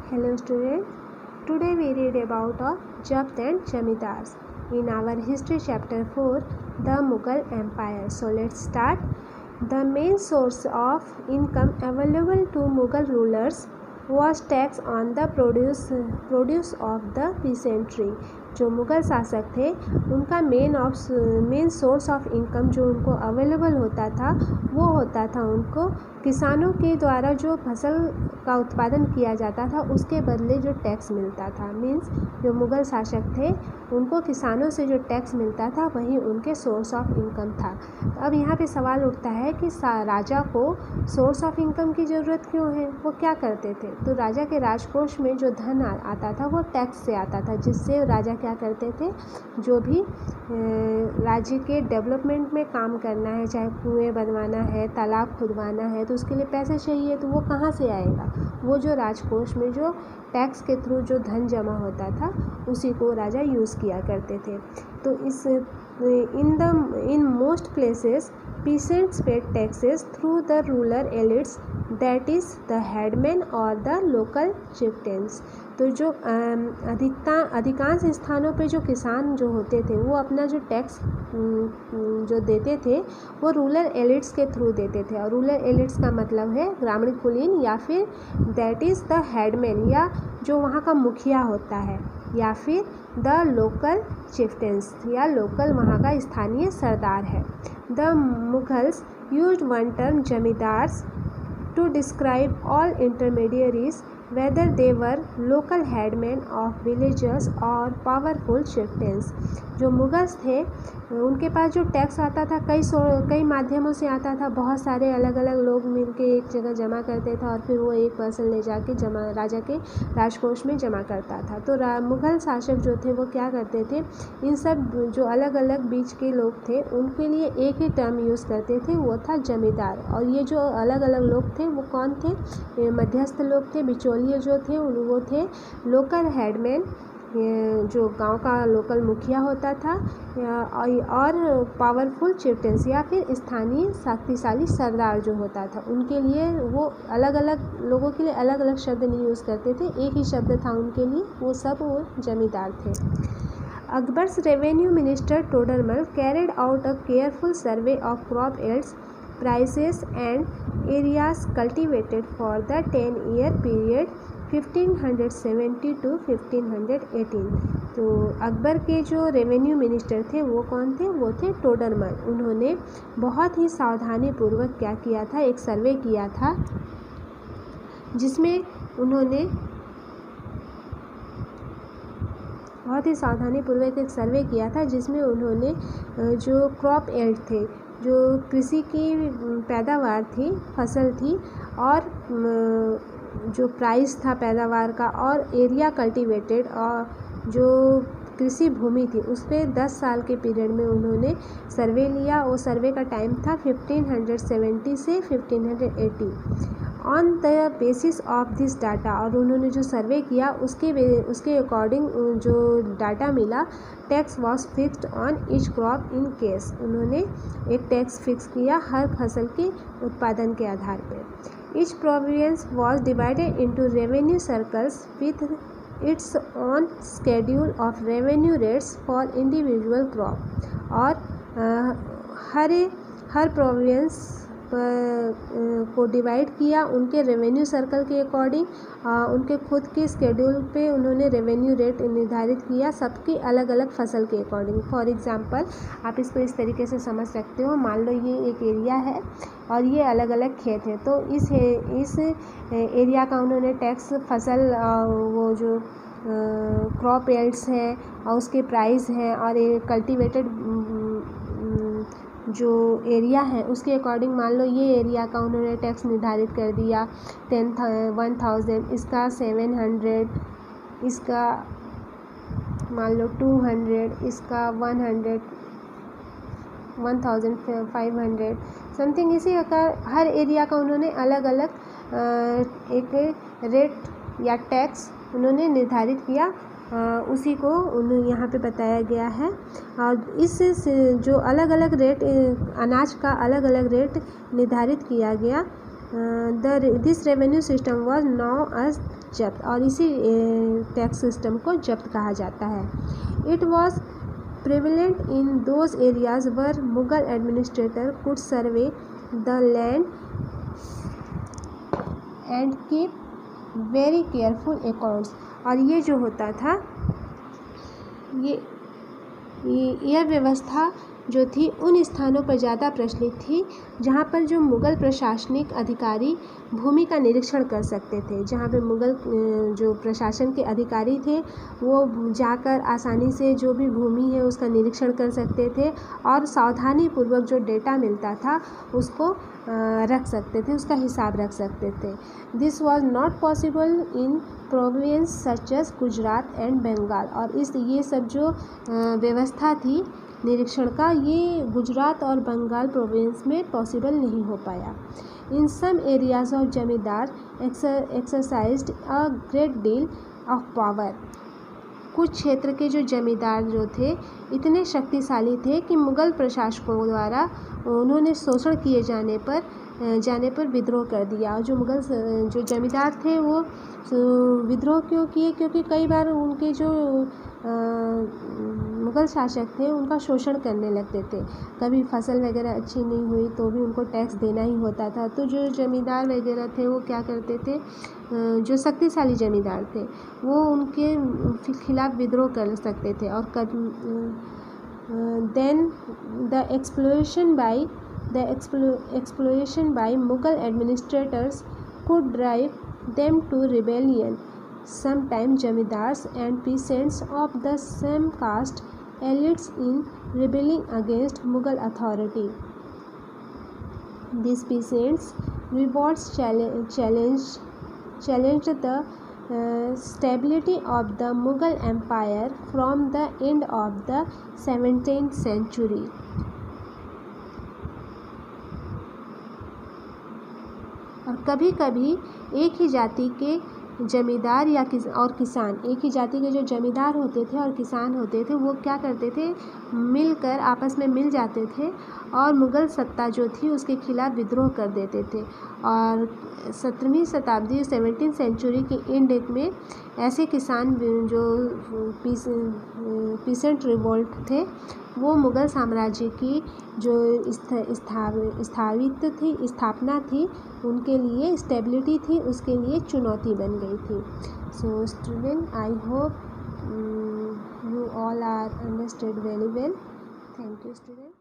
Hello student, today we read about Jabt and Jamidars in our history chapter 4, the Mughal Empire. So let's start. The main source of income available to Mughal rulers was tax on the produce of the peasantry. जो मुग़ल शासक थे उनका main source of income जो उनको available होता था वो होता था उनको किसानों के द्वारा जो फसल का उत्पादन किया जाता था उसके बदले जो टैक्स मिलता था। मीन्स जो मुग़ल शासक थे उनको किसानों से जो टैक्स मिलता था वही उनके सोर्स ऑफ इनकम था। तो अब यहाँ पे सवाल उठता है कि राजा को सोर्स ऑफ इनकम की ज़रूरत क्यों है, वो क्या करते थे। तो राजा के राजकोष में जो धन आता था वो टैक्स से आता था, जिससे राजा क्या करते थे, जो भी राज्य के डेवलपमेंट में काम करना है, चाहे कुएं बनवाना है, तालाब खुदवाना है, तो उसके लिए पैसे चाहिए, तो वो कहाँ से आएगा। वो जो राजकोष में जो टैक्स के थ्रू जो धन जमा होता था उसी को राजा यूज़ किया करते थे। तो in most places peasants paid taxes through the rural elites, that is the headmen or the local chieftains। तो जो अधिकांश स्थानों पे जो किसान जो होते थे वो अपना जो टैक्स जो देते थे वो रूरल एलिट्स के थ्रू देते थे। और रूरल एलिट्स का मतलब है ग्रामीण कुलीन या फिर दैट इज़ द हेडमैन, या जो वहाँ का मुखिया होता है, या फिर द लोकल चिफ्टेंस, या लोकल वहाँ का स्थानीय सरदार है। The Mughals used one term zamindars to describe all intermediaries whether they were local headmen of villages or powerful chieftains। जो मुगल्स थे उनके पास जो टैक्स आता था कई माध्यमों से आता था। बहुत सारे अलग अलग लोग मिलके एक जगह जमा करते थे और फिर वो एक पर्सन ले जाके राजा के राजकोष में जमा करता था। तो मुगल शासक जो थे वो क्या करते थे, इन सब जो अलग अलग बीच के लोग थे उनके लिए एक ही टर्म यूज़ करते थे, वो था जमींदार। और ये जो अलग अलग लोग थे वो कौन थे, मध्यस्थ लोग थे, बिचौलिए जो थे वो थे लोकल हेडमैन, जो गांव का लोकल मुखिया होता था, और पावरफुल चिफ्टेंस या फिर स्थानीय शक्तिशाली सरदार जो होता था। उनके लिए वो अलग अलग लोगों के लिए अलग अलग शब्द नहीं यूज़ करते थे, एक ही शब्द था उनके लिए, वो सब वो जमींदार थे। Akbar's revenue minister Todarmal carried out a careful survey of crop yields, prices and areas cultivated for the 10-year period 1570 to 1518। तो अकबर के जो रेवेन्यू मिनिस्टर थे वो कौन थे, वो थे टोडरमल। उन्होंने बहुत ही सावधानी पूर्वक क्या किया था, एक सर्वे किया था, जिसमें उन्होंने बहुत ही सावधानी पूर्वक एक सर्वे किया था जिसमें उन्होंने जो क्रॉप यील्ड थे, जो कृषि की पैदावार थी, फसल थी, और जो प्राइस था पैदावार का, और एरिया कल्टीवेटेड, और जो कृषि भूमि थी उस पर 10 साल के पीरियड में उन्होंने सर्वे लिया। वो सर्वे का टाइम था 1570 से 1580। On the basis of this data, और उन्होंने जो सर्वे किया उसके अकॉर्डिंग जो डाटा मिला, tax was fixed on each crop in case. उन्होंने एक टैक्स फिक्स किया हर फसल के उत्पादन के आधार पर। Each province was divided into revenue circles with its on schedule of revenue rates for individual crop. और हर प्रोविंस को डिवाइड किया उनके रेवेन्यू सर्कल के अकॉर्डिंग, उनके खुद के स्केड्यूल पे उन्होंने रेवेन्यू रेट निर्धारित किया सबकी अलग अलग फसल के अकॉर्डिंग। फॉर एग्जांपल आप इसको इस तरीके से समझ सकते हो, मान लो ये एक एरिया है और ये अलग अलग खेत हैं, तो इस एरिया का उन्होंने टैक्स फसल वो जो क्रॉप यील्ड्स हैं और उसके प्राइस हैं और कल्टीवेटेड जो एरिया है उसके अकॉर्डिंग मान लो ये एरिया का उन्होंने टैक्स निर्धारित कर दिया 1000, इसका 700, इसका मान लो 200, इसका 100, 1500 समथिंग। इसी प्रकार हर एरिया का उन्होंने अलग अलग एक रेट या टैक्स उन्होंने निर्धारित किया, उसी को उन्हें यहाँ पे बताया गया है। और इस जो अलग अलग रेट अनाज का अलग अलग रेट निर्धारित किया गया this revenue system was now as जब्त, और इसी टैक्स सिस्टम को जब्त कहा जाता है. It was prevalent in those areas where Mughal administrator could survey the land and keep very careful accounts. और ये जो होता था, यह व्यवस्था जो थी उन स्थानों पर ज़्यादा प्रचलित थी जहाँ पर जो मुग़ल प्रशासनिक अधिकारी भूमि का निरीक्षण कर सकते थे. जहाँ पे मुग़ल जो प्रशासन के अधिकारी थे वो जाकर आसानी से जो भी भूमि है उसका निरीक्षण कर सकते थे और सावधानी पूर्वक जो डेटा मिलता था उसको रख सकते थे, उसका हिसाब रख सकते थे. This was not possible in province such as Gujarat and Bengal. और ये सब जो व्यवस्था थी निरीक्षण का, ये गुजरात और बंगाल प्रोविंस में पॉसिबल नहीं हो पाया. इन सम एरियाज ऑफ जमींदार exercised a great deal of power. कुछ क्षेत्र के जो जमींदार जो थे इतने शक्तिशाली थे कि मुग़ल प्रशासकों द्वारा उन्होंने शोषण किए जाने पर विद्रोह कर दिया. और जो मुग़ल जो जमींदार थे वो विद्रोह क्यों किए? क्योंकि कई बार उनके जो मुग़ल शासक थे उनका शोषण करने लगते थे. कभी फसल वगैरह अच्छी नहीं हुई तो भी उनको टैक्स देना ही होता था. तो जो जमींदार वगैरह थे वो क्या करते थे, जो शक्तिशाली जमींदार थे वो उनके खिलाफ विद्रोह कर सकते थे. और then the exploitation by Mughal administrators could drive them to rebellion. Sometimes zamindars and peasants of the same caste elites in rebelling against Mughal authority. These peasants revolts challenged the stability of the Mughal Empire from the end of the 17th century. और कभी कभी एक ही जाति के जमींदार और किसान, एक ही जाति के जो जमींदार होते थे और किसान होते थे वो क्या करते थे, मिलकर आपस में मिल जाते थे और मुग़ल सत्ता जो थी उसके खिलाफ विद्रोह कर देते थे. और 17वीं शताब्दी 17th सेंचुरी के एंड में ऐसे किसान जो पीसेंट रिवोल्ट थे वो मुग़ल साम्राज्य की जो स्थापना थी उनके लिए, स्टेबिलिटी थी उसके लिए चुनौती बन गई थी. So student, I hope you all are understood very well. Thank you, student.